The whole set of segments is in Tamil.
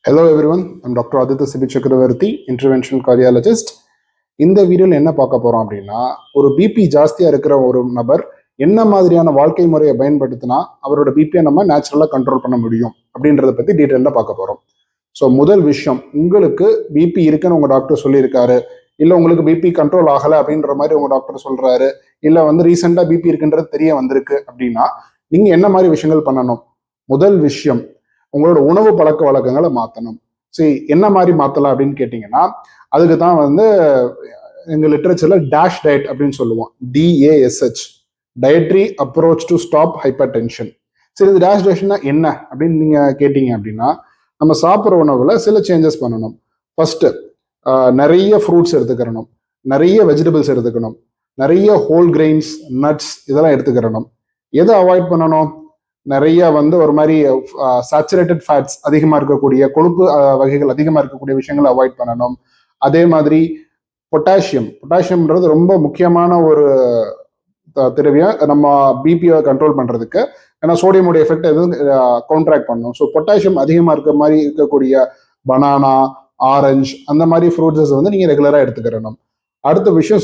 Hello everyone, I'm Dr. Aditya Sibi Chakravarti, interventional cardiologist. இந்த வீடியோவில் என்ன பார்க்க போறோம் அப்படின்னா, ஒரு பிபி ஜாஸ்தியா இருக்கிற ஒரு நபர் என்ன மாதிரியான வாழ்க்கை முறையை பயன்படுத்தினா அவரோட பிபியை நம்ம நேச்சுரலா கண்ட்ரோல் பண்ண முடியும் அப்படின்றத பத்தி டீட்டெயிலாக பார்க்க போறோம். ஸோ முதல் விஷயம், உங்களுக்கு பிபி இருக்குன்னு உங்க டாக்டர் சொல்லியிருக்காரு, இல்லை உங்களுக்கு பிபி கண்ட்ரோல் ஆகலை அப்படின்ற மாதிரி உங்க டாக்டர் சொல்றாரு, இல்லை ரீசெண்டாக பிபி இருக்குன்றது தெரிய வந்திருக்கு அப்படின்னா நீங்க என்ன மாதிரி விஷயங்கள் பண்ணணும்? முதல் விஷயம், உங்களோட உணவு பழக்க வழக்கங்களை மாற்றணும். சரி, என்ன மாதிரி மாற்றலாம் அப்படின்னு கேட்டிங்கன்னா, அதுக்கு தான் எங்க லிட்ரேச்சர்ல டேஷ் டயட் அப்படின்னு சொல்லுவோம். DASH, dietary approach to stop hyper tension. சரி, இது டேஷ் டயட்னா என்ன அப்படின்னு நீங்க கேட்டீங்க அப்படின்னா, நம்ம சாப்பிட்ற உணவுல சில சேஞ்சஸ் பண்ணணும். ஃபர்ஸ்ட், நிறைய ஃப்ரூட்ஸ் எடுத்துக்கிறணும், நிறைய வெஜிடபிள்ஸ் எடுத்துக்கணும், நிறைய ஹோல் கிரெயின்ஸ், நட்ஸ் இதெல்லாம் எடுத்துக்கிறணும். எதை அவாய்ட் பண்ணணும்? நிறைய ஒரு மாதிரி சேச்சுரேட்டட் ஃபேட்ஸ் அதிகமாக இருக்கக்கூடிய கொழுப்பு வகைகள் அதிகமாக இருக்கக்கூடிய விஷயங்களை அவாய்ட் பண்ணணும். அதே மாதிரி பொட்டாசியம்ன்றது ரொம்ப முக்கியமான ஒரு திரவியம் நம்ம பிபியை கண்ட்ரோல் பண்ணுறதுக்கு. ஏன்னா சோடியமுடைய எஃபெக்ட் எதுவும் கவுண்ட்ராக்ட் பண்ணணும். ஸோ பொட்டாசியம் அதிகமாக இருக்க மாதிரி இருக்கக்கூடிய பனானா, ஆரஞ்சு அந்த மாதிரி ஃப்ரூட்ஸஸ் நீங்கள் ரெகுலராக எடுத்துக்கிறணும். அடுத்த விஷயம்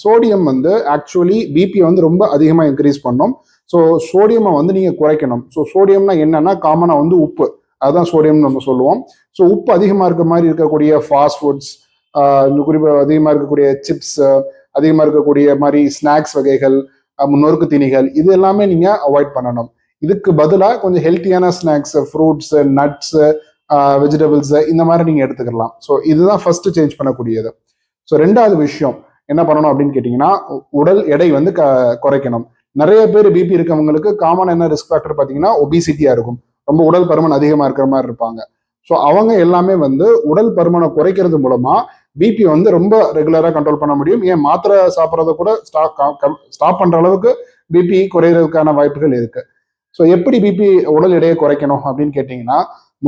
சோடியம் ஆக்சுவலி பிபியை ரொம்ப அதிகமாக இன்க்ரீஸ் பண்ணும். ஸோ சோடியமை நீங்கள் குறைக்கணும். ஸோ சோடியம்னா என்னன்னா காமனாக உப்பு, அதுதான் சோடியம்னு நம்ம சொல்லுவோம். ஸோ உப்பு அதிகமாக இருக்க மாதிரி இருக்கக்கூடிய ஃபாஸ்ட் ஃபுட்ஸ், குறிப்பாக அதிகமாக இருக்கக்கூடிய சிப்ஸ், அதிகமாக இருக்கக்கூடிய மாதிரி ஸ்நாக்ஸ் வகைகள், நொறுக்கு தீனிகள், இது எல்லாமே நீங்கள் அவாய்ட் பண்ணணும். இதுக்கு பதிலாக கொஞ்சம் ஹெல்த்தியான ஸ்நாக்ஸ், ஃப்ரூட்ஸ், நட்ஸ், வெஜிடபிள்ஸ் இந்த மாதிரி நீங்கள் எடுத்துக்கலாம். ஸோ இதுதான் ஃபர்ஸ்ட் சேஞ்ச் பண்ணக்கூடியது. ஸோ ரெண்டாவது விஷயம் என்ன பண்ணணும் அப்படின்னு கேட்டிங்கன்னா, உடல் எடை குறைக்கணும். நிறைய பேர் பிபி இருக்கவங்களுக்கு காமன் என்ன ரிஸ்க் ஃபேக்டர் பார்த்தீங்கன்னா ஒபிசிட்டியா இருக்கும். ரொம்ப உடல் பருமன் அதிகமாக இருக்கிற மாதிரி இருப்பாங்க. ஸோ அவங்க எல்லாமே உடல் பருமனை குறைக்கிறது மூலமா பிபி ரொம்ப ரெகுலராக கண்ட்ரோல் பண்ண முடியும். ஏன் மாத்திரை சாப்பிட்றத கூட ஸ்டாப் பண்ற அளவுக்கு பிபி குறையிறதுக்கான வாய்ப்புகள் இருக்கு. ஸோ எப்படி பிபி உடல் எடையை குறைக்கணும் அப்படின்னு கேட்டிங்கன்னா,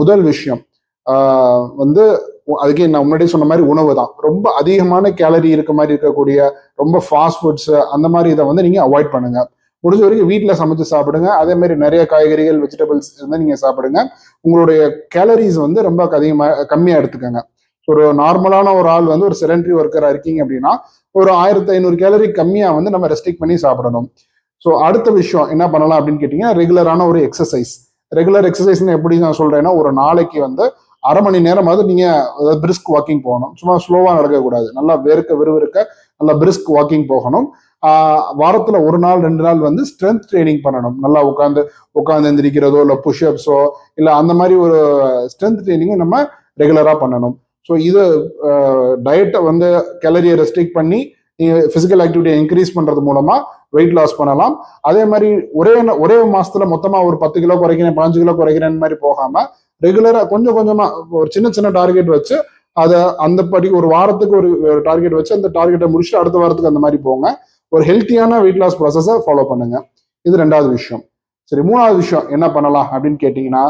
முதல் விஷயம் அதுக்கு நான் முன்னாடி சொன்ன மாதிரி உணவு தான். ரொம்ப அதிகமான கேலரி இருக்க மாதிரி இருக்கக்கூடிய ரொம்ப ஃபாஸ்ட் ஃபுட்ஸ் அந்த மாதிரி இதை நீங்க அவாய்ட் பண்ணுங்க. முடிஞ்ச வரைக்கும் வீட்டில் சமைச்சு சாப்பிடுங்க. அதே மாதிரி நிறைய காய்கறிகள், வெஜிடபிள்ஸ் நீங்க சாப்பிடுங்க. உங்களுடைய கேலரிஸ் ரொம்ப கம்மியா எடுத்துக்கோங்க. ஒரு நார்மலான ஒரு ஆள் ஒரு செடன்ட்ரி ஒர்க்கரா இருக்கீங்க அப்படின்னா ஒரு 1500 கேலரி கம்மியா நம்ம ரெஸ்ட்ரிக்ட் பண்ணி சாப்பிடணும். ஸோ அடுத்த விஷயம் என்ன பண்ணலாம் அப்படின்னு கேட்டீங்கன்னா, ரெகுலரான ஒரு எக்ஸசைஸ். ரெகுலர் எக்ஸசைஸ்ன்னு எப்படி நான் சொல்றேன்னா, ஒரு நாளைக்கு அரை மணி நேரமாவது நீங்க பிரிஸ்க் வாக்கிங் போகணும். சும்மா ஸ்லோவா நடக்கக்கூடாது. நல்லா விறுவிறுக்க நல்லா பிரிஸ்க் வாக்கிங் போகணும். வாரத்துல ஒரு நாள் 2 நாள் ஸ்ட்ரென்த் ட்ரைனிங் பண்ணணும். நல்லா உட்காந்து எந்திரிக்கிறதோ இல்லை புஷ்அப்ஸோ இல்லை அந்த மாதிரி ஒரு ஸ்ட்ரென்த் ட்ரைனிங்கும் நம்ம ரெகுலரா பண்ணணும். ஸோ இது டயட்டை கேலரியை ரெஸ்ட்ரிக்ட் பண்ணி பிசிக்கல் ஆக்டிவிட்டியை இன்க்ரீஸ் பண்றது மூலமா வெயிட் லாஸ் பண்ணலாம். அதே மாதிரி ஒரே மாசத்துல மொத்தமா ஒரு 10 கிலோ குறைக்கிறேன், 5 கிலோ குறைக்கிறேன் மாதிரி போகாம ரெகுலரா கொஞ்சம் கொஞ்சமா ஒரு சின்ன டார்கெட் வச்சு அதை அந்த படி ஒரு வாரத்துக்கு ஒரு டார்கெட் வச்சு அந்த டார்கெட்டை முடிச்சுட்டு அடுத்த வாரத்துக்கு அந்த மாதிரி போங்க. ஒரு ஹெல்த்தியான வெயிட் லாஸ் ப்ராசஸை ஃபாலோ பண்ணுங்க. இது ரெண்டாவது விஷயம். சரி, மூணாவது விஷயம் என்ன பண்ணலாம் அப்படின்னு கேட்டீங்கன்னா,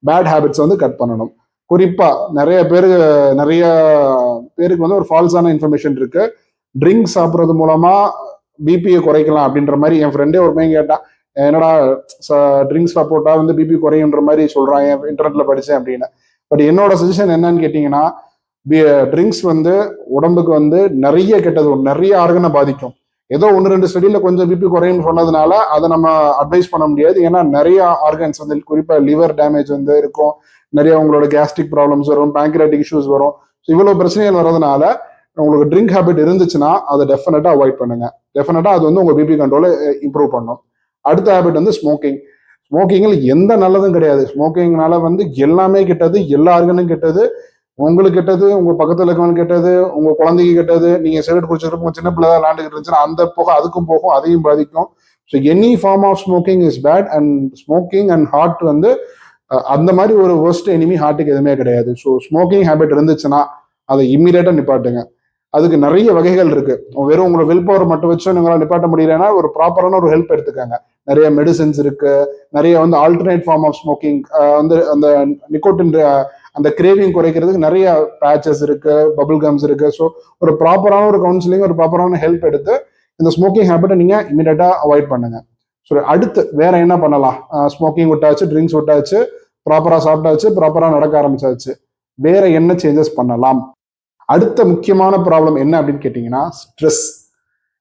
பேட் ஹேபிட்ஸ் கட் பண்ணணும். குறிப்பா நிறைய பேருக்கு ஒரு ஃபால்ஸான இன்ஃபர்மேஷன் இருக்கு. ட்ரிங்க் சாப்பிட்றது மூலமா பிபியை குறைக்கலாம் அப்படின்ற மாதிரி என் ஃப்ரெண்டே ஒரு பையன் கேட்டான், என்னடா ட்ரிங்க்ஸ் போட்டா பிபி குறையுன்ற மாதிரி சொல்றான், இன்டர்நெட்ல படிச்சேன் அப்படின்னு. பட் என்னோட சஜஷன் என்னன்னு கேட்டீங்கன்னா, ட்ரிங்க்ஸ் உடம்புக்கு நிறைய கெட்டது, நிறைய ஆர்கனை பாதிக்கும். ஏதோ 1-2 ஸ்டடியில கொஞ்சம் பிபி குறையும் சொன்னதுனால அதை நம்ம அட்வைஸ் பண்ண முடியாது. ஏன்னா நிறைய ஆர்கன்ஸ் குறிப்பா லிவர் டேமேஜ் இருக்கும், நிறைய உங்களோட கேஸ்ட்ரிக் ப்ராப்ளம்ஸ் வரும், பேங்க்ரியாட்டிக் இஷ்யூஸ் வரும். இவ்வளவு பிரச்சனைகள் வர்றதுனால உங்களுக்கு ட்ரிங்க் ஹேபிட் இருந்துச்சுன்னா அதை டெஃபினட்டா அவாய்ட் பண்ணுங்க. டெஃபினட்டா அது உங்க பிபி கண்ட்ரோலை இம்ப்ரூவ் பண்ணும். அடுத்த ஹேபிட் ஸ்மோக்கிங். ஸ்மோக்கிங்ல எந்த நல்லதும் கிடையாது. ஸ்மோக்கிங்னால எல்லாமே கெட்டது, எல்லா ஆர்கனும் கெட்டது. உங்களுக்கு கெட்டது, உங்க பக்கத்துல இருக்கவங்க கெட்டது, உங்க குழந்தைக்கு கெட்டது. நீங்க சிகரெட் குடிச்சிருப்போம், சின்ன பிள்ளை தான் விளாண்டுக்கிட்டு இருந்துச்சுன்னா அந்த புகை அதுக்கும் போகும், அதையும் பாதிக்கும். So any form of smoking is bad. And smoking and heart அந்த மாதிரி ஒரு worst எனிமி ஹார்ட்டுக்கு எதுவுமே கிடையாது. ஸோ ஸ்மோக்கிங் ஹேபிட் இருந்துச்சுன்னா அதை இம்மீடியட்டா நிப்பாட்டுங்க. அதுக்கு நிறைய வகைகள் இருக்கு. வெறும் உங்களோட வில் பவர் மட்டும் வச்சு உங்களால் நிப்பாட்ட முடியலன்னா ஒரு ப்ராப்பரான ஒரு ஹெல்ப் எடுத்துக்காங்க. நிறைய மெடிசின்ஸ் இருக்கு, நிறைய ஆல்டர்னேட் ஃபார்ம் ஆஃப் ஸ்மோக்கிங் அந்த நிக்கோட்டின் அந்த கிரேவிங் குறைக்கிறதுக்கு நிறைய பேச்சஸ் இருக்கு, பபிள் கம்ஸ் இருக்கு. ஸோ ஒரு ப்ராப்பரான ஒரு கவுன்சிலிங், ஒரு ப்ராப்பரான ஹெல்ப் எடுத்து இந்த ஸ்மோக்கிங் ஹேபிட்டை நீங்க இமீடியட்டா அவாய்ட் பண்ணுங்க. ஸோ அடுத்து வேற என்ன பண்ணலாம்? ஸ்மோக்கிங் விட்டாச்சு, ட்ரிங்க்ஸ் விட்டாச்சு, ப்ராப்பரா சாப்பிட்டாச்சு, ப்ராப்பரா நடக்க ஆரம்பிச்சாச்சு. வேற என்ன சேஞ்சஸ் பண்ணலாம்? அடுத்த முக்கியமான ப்ராப்ளம் என்ன அப்படின்னு கேட்டீங்கன்னா ஸ்ட்ரெஸ்.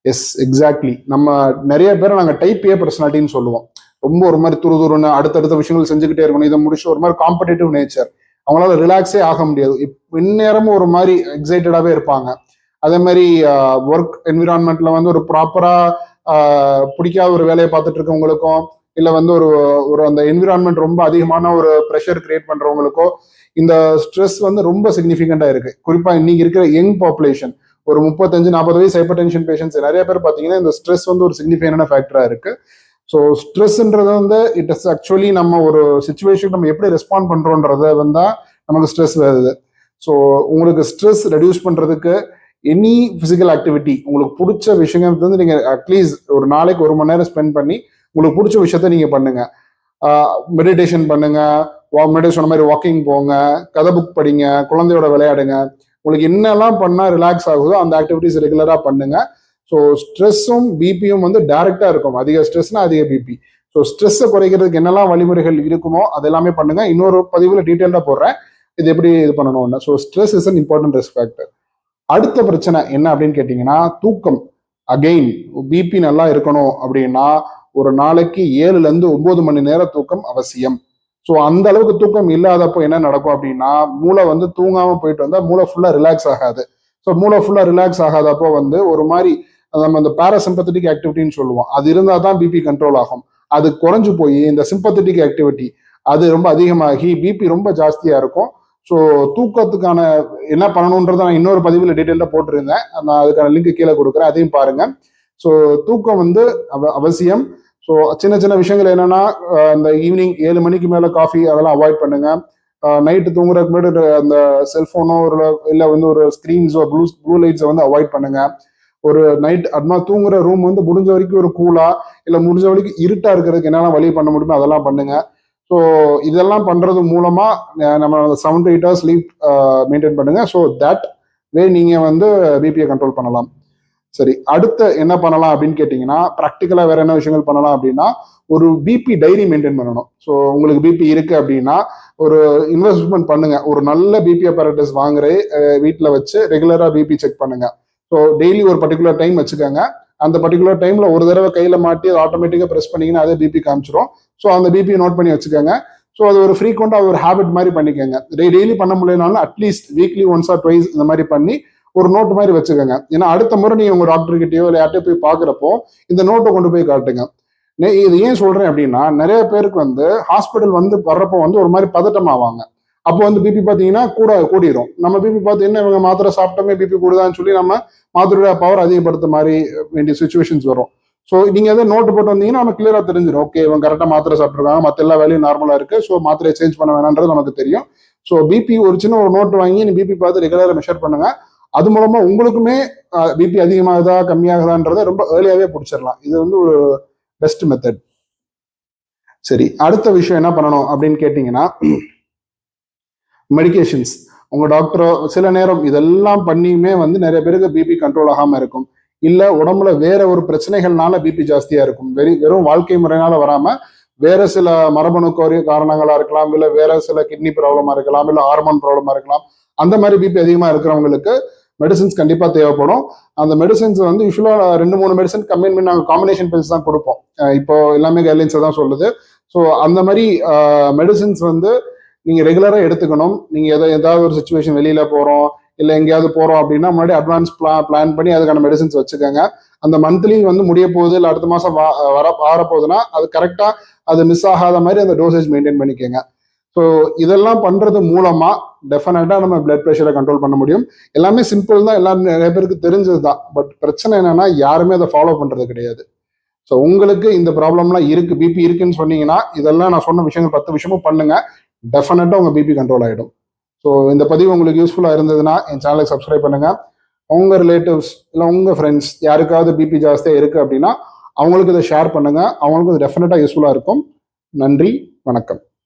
S, exactly. நம்ம நிறைய பேரை நாங்கள் டைப் ஏ பர்சனாலிட்டின்னு சொல்லுவோம். ரொம்ப ஒரு மாதிரி துருதுருன்னு அடுத்தடுத்த விஷயங்கள் செஞ்சுக்கிட்டே இருக்கணும், இதை முடிச்சு ஒரு மாதிரி காம்படேட்டிவ் நேச்சர். அவங்களால ரிலாக்ஸே ஆக முடியாது, இந்நேரமும் ஒரு மாதிரி எக்ஸைட்டடாகவே இருப்பாங்க. அதே மாதிரி ஒர்க் என்விரான்மெண்ட்ல வந்து ஒரு ப்ராப்பரா பிடிக்காத ஒரு வேலையை பார்த்துட்டு இருக்கவங்களுக்கும், இல்லை வந்து ஒரு ஒரு அந்த என்விரான்மெண்ட் ரொம்ப அதிகமான ஒரு ப்ரெஷர் கிரியேட் பண்றவங்களுக்கோ இந்த ஸ்ட்ரெஸ் வந்து ரொம்ப சிக்னிஃபிகண்டா இருக்கு. குறிப்பா இன்னைக்கு இருக்கிற யங் பாப்புலேஷன், ஒரு 35-40 வயசு ஹைப்பர் டென்ஷன் பேஷன்ஸ் நிறைய பேர் பார்த்தீங்கன்னா இந்த ஸ்ட்ரெஸ் வந்து ஒரு சிக்னிஃபிகண்டான ஃபேக்டரா இருக்கு. ஸோ ஸ்ட்ரெஸ்ன்றது வந்து இட் இஸ் ஆக்சுவலி நம்ம ஒரு சுச்சுவேஷன் நம்ம எப்படி ரெஸ்பாண்ட் பண்றோன்றத வந்து நமக்கு ஸ்ட்ரெஸ் வருது. ஸோ உங்களுக்கு ஸ்ட்ரெஸ் ரெடியூஸ் பண்றதுக்கு எனி பிசிக்கல் ஆக்டிவிட்டி, உங்களுக்கு பிடிச்ச விஷயங்கள் வந்து நீங்க அட்லீஸ்ட் ஒரு நாளைக்கு 1 மணி நேரம் ஸ்பெண்ட் பண்ணி உங்களுக்கு பிடிச்ச விஷயத்த நீங்க பண்ணுங்க. மெடிடேஷன் பண்ணுங்க, முன்னாடி சொன்ன மாதிரி வாக்கிங் போங்க, கதை புக் படிங்க, குழந்தையோட விளையாடுங்க. உங்களுக்கு என்னெல்லாம் பண்ணா ரிலாக்ஸ் ஆகுதோ அந்த ஆக்டிவிட்டிஸ் ரெகுலரா பண்ணுங்க. ஸோ ஸ்ட்ரெஸ்ஸும் பிபியும் வந்து டைரக்டா இருக்கும். அதிக ஸ்ட்ரெஸ்னா அதிக பிபி. ஸோ ஸ்ட்ரெஸ்ஸை குறைக்கிறதுக்கு என்னெல்லாம் வழிமுறைகள் இருக்குமோ அது எல்லாமே பண்ணுங்க. இன்னொரு பதிவுல டீட்டெயிலாக போடுறேன் இது எப்படி இது பண்ணணும்னு. So stress is an important risk factor. அடுத்த பிரச்சனை என்ன அப்படின்னு கேட்டீங்கன்னா தூக்கம். அகெயின் பிபி நல்லா இருக்கணும் அப்படின்னா ஒரு நாளைக்கு 7-9 மணி நேரம் தூக்கம் அவசியம். ஸோ அந்த அளவுக்கு தூக்கம் இல்லாதப்போ என்ன நடக்கும் அப்படின்னா மூளை வந்து தூங்காம போயிட்டு வந்தா மூளை ஃபுல்லா ரிலாக்ஸ் ஆகாது. ஸோ மூளை ஃபுல்லா ரிலாக்ஸ் ஆகாதப்போ வந்து ஒரு மாதிரி நம்ம இந்த பாராசிம்பத்தட்டிக் ஆக்டிவிட்டின்னு சொல்லுவோம், அது இருந்தால் தான் பிபி கண்ட்ரோல் ஆகும். அது குறைஞ்சு போய் இந்த சிம்பத்தட்டிக் ஆக்டிவிட்டி அது ரொம்ப அதிகமாகி பிபி ரொம்ப ஜாஸ்தியா இருக்கும். ஸோ தூக்கத்துக்கான என்ன பண்ணணுன்றதை நான் இன்னொரு பதிவில் டீட்டெயிலாக போட்டிருந்தேன், நான் அதுக்கான லிங்க் கீழே கொடுக்குறேன், அதையும் பாருங்க. ஸோ தூக்கம் வந்து அவசியம். ஸோ சின்ன சின்ன விஷயங்கள் என்னன்னா இந்த ஈவினிங் 7 மணிக்கு மேலே காஃபி அதெல்லாம் அவாய்ட் பண்ணுங்க. நைட்டு தூங்குறதுக்கு முன்னாடி அந்த செல்ஃபோனோ இல்லை வந்து ஒரு ஸ்க்ரீன்ஸோ ப்ளூ லைட்ஸை வந்து அவாய்ட் பண்ணுங்க. ஒரு நைட் அதுமா தூங்குற ரூம் வந்து முடிஞ்ச வரைக்கும் ஒரு கூலா இல்லை முடிஞ்ச வரைக்கும் இருட்டா இருக்கிறதுக்கு என்னெல்லாம் வழி பண்ண முடியுமோ அதெல்லாம் பண்ணுங்க. ஸோ இதெல்லாம் பண்றது மூலமா நம்ம 7 to 8 hours ஸ்லீப் மெயின்டைன் பண்ணுங்க. ஸோ தட் வே நீங்க வந்து பிபியை கண்ட்ரோல் பண்ணலாம். சரி, அடுத்த என்ன பண்ணலாம் அப்படின்னு கேட்டீங்கன்னா ப்ராக்டிக்கலா வேற என்ன விஷயங்கள் பண்ணலாம் அப்படின்னா ஒரு பிபி டைரி மெயின்டைன் பண்ணணும். ஸோ உங்களுக்கு பிபி இருக்கு அப்படின்னா ஒரு இன்வெஸ்ட்மெண்ட் பண்ணுங்க, ஒரு நல்ல பிபி அப்பரேட்டஸ் வாங்குற வீட்டில் வச்சு ரெகுலரா பிபி செக் பண்ணுங்க. ஸோ டெய்லி ஒரு பர்டிகுலர் டைம் வச்சுக்கோங்க. அந்த பர்டிகுலர் டைம்ல ஒரு தடவை கையில மாட்டி ஆட்டோமேட்டிக்கா ப்ரெஸ் பண்ணீங்கன்னா அதே பிபி காமிச்சிரும். ஸோ அந்த பிபி நோட் பண்ணி வச்சுக்கோங்க. ஸோ அது ஒரு ஃப்ரீக்வெண்டா ஒரு ஹேபிட் மாதிரி பண்ணிக்கோங்க. டெய்லி பண்ண முடியலனாலும் at least weekly once R twice இந்த மாதிரி பண்ணி ஒரு நோட்டு மாதிரி வச்சுக்கோங்க. ஏன்னா அடுத்த முறை நீங்க உங்க டாக்டர் கிட்டயோ இல்லை யார்கிட்டயோ போய் பாக்குறப்போ இந்த நோட்டை கொண்டு போய் காட்டுங்க. இது ஏன் சொல்றேன் அப்படின்னா நிறைய பேருக்கு வந்து ஹாஸ்பிட்டல் வந்து வர்றப்போ வந்து ஒரு மாதிரி பதட்டம் ஆவாங்க. அப்போ வந்து பிபி பார்த்தீங்கன்னா கூடிரும். நம்ம பிபி பார்த்து என்ன இவங்க மாத்திரை சாப்பிட்டோமே பிபி கூடுதான்னு சொல்லி நம்ம மாத்திரையோட பவர் அதிகப்படுத்த மாதிரி வேண்டிய சுச்சுவேஷன்ஸ் வரும். ஸோ நீங்க எதாவது நோட்டு போட்டு வந்தீங்கன்னா நம்ம கிளியரா தெரிஞ்சிடும், ஓகே இவங்க கரெக்டாக மாத்திரை சாப்பிட்ருக்காங்க, மற்ற எல்லா வேலையும் நார்மலா இருக்கு, ஸோ மாத்திரையை சேஞ்ச் பண்ண வேணான்றது நமக்கு தெரியும். ஸோ பிபி ஒரு சின்ன ஒரு நோட்டு வாங்கி நீ பிபி பார்த்து ரெகுலராக மெஷர் பண்ணுங்க. அது மூலமா உங்களுக்குமே பிபி அதிகமாகுதா கம்மியாகுதான்றதை ரொம்ப ஏர்லியாவே பிடிச்சிடலாம். இது வந்து ஒரு பெஸ்ட் மெத்தட். சரி, அடுத்த விஷயம் என்ன பண்ணணும் அப்படின்னு கேட்டீங்கன்னா மெடிகேஷன்ஸ். உங்க டாக்டரோ சில நேரம் இதெல்லாம் பண்ணியுமே வந்து நிறைய பேருக்கு பிபி கண்ட்ரோல் ஆகாம இருக்கும். இல்ல உடம்புல வேற ஒரு பிரச்சனைகள்னால பிபி ஜாஸ்தியா இருக்கும். வெறும் வாழ்க்கை முறையினால வராம வேற சில மரபணு காரணங்களா இருக்கலாம், இல்ல வேற சில கிட்னி ப்ராப்ளமா இருக்கலாம், இல்ல ஹார்மோன் ப்ராப்ளமா இருக்கலாம். அந்த மாதிரி பிபி அதிகமா இருக்கிறவங்களுக்கு மெடிசன்ஸ் கண்டிப்பா தேவைப்படும். அந்த மெடிசன்ஸ் வந்து யூஸ்வலா 2-3 மெடிசன் கம்பைன் பண்ணி நாங்கள் காம்பினேஷன் பில்ஸ் தான் கொடுப்போம். இப்போ எல்லாமே கைட்லைன்ஸ் தான் சொல்லுது. ஸோ அந்த மாதிரி மெடிசின்ஸ் வந்து நீங்க ரெகுலரா எடுத்துக்கணும். நீங்க ஏதாவது ஒரு சுச்சுவேஷன் வெளியில போறோம் இல்லை எங்கேயாவது போறோம் அப்படின்னா முன்னாடி அட்வான்ஸ் பிளான் பண்ணி அதுக்கான மெடிசன்ஸ் வச்சுக்கோங்க. அந்த மந்த்லி வந்து முடிய போகுது இல்லை அடுத்த மாசம் வரப்போகுதுன்னா அது கரெக்டா அது மிஸ் ஆகாத மாதிரி அந்த டோசேஜ் மெயின்டைன் பண்ணிக்கோங்க. ஸோ இதெல்லாம் பண்றது மூலமா டெஃபினட்டா நம்ம பிளட் ப்ரெஷரை கண்ட்ரோல் பண்ண முடியும். எல்லாமே சிம்பிள் தான், எல்லாரும் நிறைய பேருக்கு தெரிஞ்சது தான். பட் பிரச்சனை என்னன்னா யாருமே அதை ஃபாலோ பண்றது கிடையாது. ஸோ உங்களுக்கு இந்த ப்ராப்ளம்லாம் இருக்கு, பிபி இருக்குன்னு சொன்னீங்கன்னா இதெல்லாம் நான் சொன்ன விஷயங்கள் 10 விஷயமும் பண்ணுங்க, டெஃபினட்டா உங்க பிபி கண்ட்ரோல் ஆகிடும். ஸோ இந்த பதிவு உங்களுக்கு யூஸ்ஃபுல்லா இருந்ததுன்னா என் சேனலுக்கு சப்ஸ்கிரைப் பண்ணுங்க. உங்க ரிலேட்டிவ்ஸ் இல்லை உங்க ஃப்ரெண்ட்ஸ் யாருக்காவது பிபி ஜாஸ்தியாக இருக்கு அப்படின்னா அவங்களுக்கு இதை ஷேர் பண்ணுங்க, அவங்களுக்கு இது டெஃபினட்டா யூஸ்ஃபுல்லா இருக்கும். நன்றி, வணக்கம்.